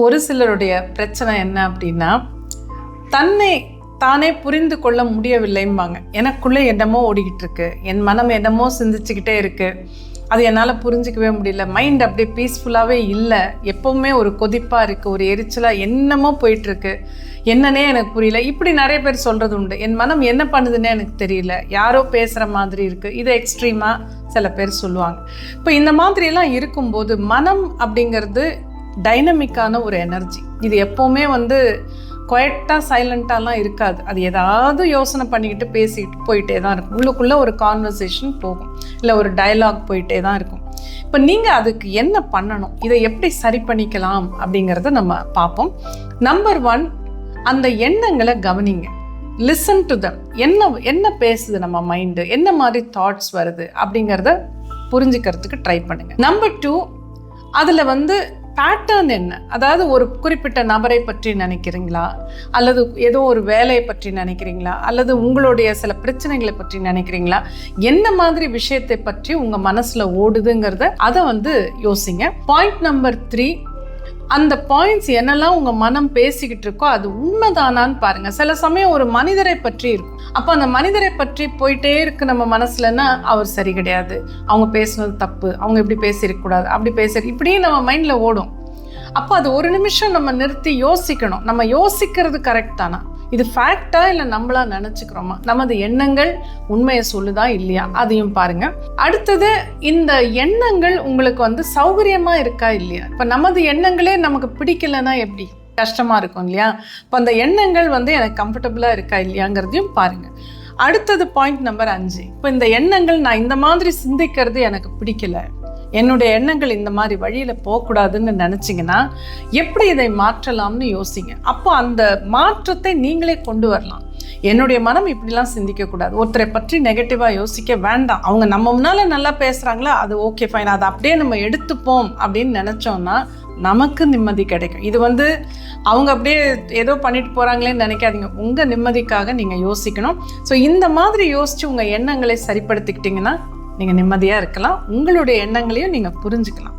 ஒரு சிலருடைய பிரச்சனை என்ன அப்படின்னா, தன்னை தானே புரிந்து கொள்ள முடியவில்லைம்பாங்க. எனக்குள்ளே என்னமோ ஓடிக்கிட்டு இருக்கு, என் மனம் என்னமோ சிந்திச்சுக்கிட்டே இருக்கு, அது என்னால் புரிஞ்சிக்கவே முடியல, மைண்ட் அப்படியே பீஸ்ஃபுல்லாகவே இல்லை, எப்போவுமே ஒரு கொதிப்பாக இருக்குது, ஒரு எரிச்சலாக என்னமோ போயிட்டுருக்கு, என்னன்னே எனக்கு புரியல. இப்படி நிறைய பேர் சொல்கிறது உண்டு. என் மனம் என்ன பண்ணுதுன்னே எனக்கு தெரியல, யாரோ பேசுகிற மாதிரி இருக்குது, இது எக்ஸ்ட்ரீமாக சில பேர் சொல்லுவாங்க. இப்போ இந்த மாதிரியெல்லாம் இருக்கும்போது மனம் அப்படிங்கிறது டைனமிக்கான ஒரு எனர்ஜி. இது எப்போவுமே குவைட்டாக சைலண்ட்டாலாம் இருக்காது. அது ஏதாவது யோசனை பண்ணிக்கிட்டு பேசிக்கிட்டு போயிட்டே தான் இருக்கும். உள்ளுக்குள்ளே ஒரு கான்வர்சேஷன் போகும், இல்லை ஒரு டயலாக் போயிட்டே தான் இருக்கும். இப்போ நீங்கள் அதுக்கு என்ன பண்ணணும், இதை எப்படி சரி பண்ணிக்கலாம் அப்படிங்கிறத நம்ம பார்ப்போம். நம்பர் 1, அந்த எண்ணங்களை கவனிங்க. Listen to them. என்ன பேசுது நம்ம மைண்டு, என்ன மாதிரி தாட்ஸ் வருது அப்படிங்கிறத புரிஞ்சுக்கிறதுக்கு ட்ரை பண்ணுங்கள். நம்பர் 2, அதில் பேட்டர்ன் என்ன, அதாவது ஒரு குறிப்பிட்ட நபரை பற்றி நினைக்கிறீங்களா, அல்லது ஏதோ ஒரு வேலையை பற்றி நினைக்கிறீங்களா, அல்லது உங்களுடைய சில பிரச்சனைகளை பற்றி நினைக்கிறீங்களா, என்ன மாதிரி விஷயத்தை பற்றி உங்கள் மனசில் ஓடுதுங்கிறத அதை யோசிங்க. பாயிண்ட் நம்பர் 3, அந்த பாயிண்ட்ஸ் என்னெல்லாம் உங்கள் மனம் பேசிக்கிட்டு இருக்கோ அது உண்மைதானான்னு பாருங்கள். சில சமயம் ஒரு மனிதரை பற்றி இருக்கும், அப்போ அந்த மனிதரை பற்றி போயிட்டே இருக்கு நம்ம மனசுலன்னா, அவர் சரி கிடையாது, அவங்க பேசுனது தப்பு, அவங்க இப்படி பேசியிருக்கக்கூடாது, அப்படி இப்படியே நம்ம மைண்டில் ஓடும். அப்போ அது ஒரு நிமிஷம் நம்ம நிறுத்தி யோசிக்கணும். நம்ம யோசிக்கிறது கரெக்ட் தானா, இது ஃபேக்டா இல்லை நம்மளா நினச்சிக்கிறோமா, நமது எண்ணங்கள் உண்மையை சொல்லுதா இல்லையா, அதையும் பாருங்க. அடுத்தது, இந்த எண்ணங்கள் உங்களுக்கு சௌகரியமா இருக்கா இல்லையா. இப்போ நமது எண்ணங்களே நமக்கு பிடிக்கலைன்னா எப்படி கஷ்டமா இருக்கும் இல்லையா. இப்போ அந்த எண்ணங்கள் எனக்கு கம்ஃபர்டபுளா இருக்கா இல்லையாங்கிறதையும் பாருங்க. அடுத்தது பாயிண்ட் நம்பர் 5, இப்போ இந்த எண்ணங்கள் நான் இந்த மாதிரி சிந்திக்கிறது எனக்கு பிடிக்கல, என்னுடைய எண்ணங்கள் இந்த மாதிரி வழியில் போகக்கூடாதுன்னு நினச்சிங்கன்னா எப்படி இதை மாற்றலாம்னு யோசிங்க. அப்போ அந்த மாற்றத்தை நீங்களே கொண்டு வரலாம். என்னுடைய மனம் இப்படிலாம் சிந்திக்கக்கூடாது, ஒருத்தரை பற்றி நெகட்டிவாக யோசிக்க வேண்டாம், அவங்க நம்ம முன்னால் நல்லா பேசுகிறாங்களா, அது ஓகே ஃபைன், அதை அப்படியே நம்ம எடுத்துப்போம் அப்படின்னு நினச்சோன்னா நமக்கு நிம்மதி கிடைக்கும். இது அவங்க அப்படியே ஏதோ பண்ணிட்டு போகிறாங்களேன்னு நினைக்காதீங்க, உங்கள் நிம்மதிக்காக நீங்கள் யோசிக்கணும். ஸோ இந்த மாதிரி யோசித்து உங்கள் எண்ணங்களை சரிப்படுத்திக்கிட்டிங்கன்னா நீங்கள் நிம்மதியாக இருக்கலாம், உங்களுடைய எண்ணங்களையும் நீங்கள் புரிஞ்சுக்கலாம்.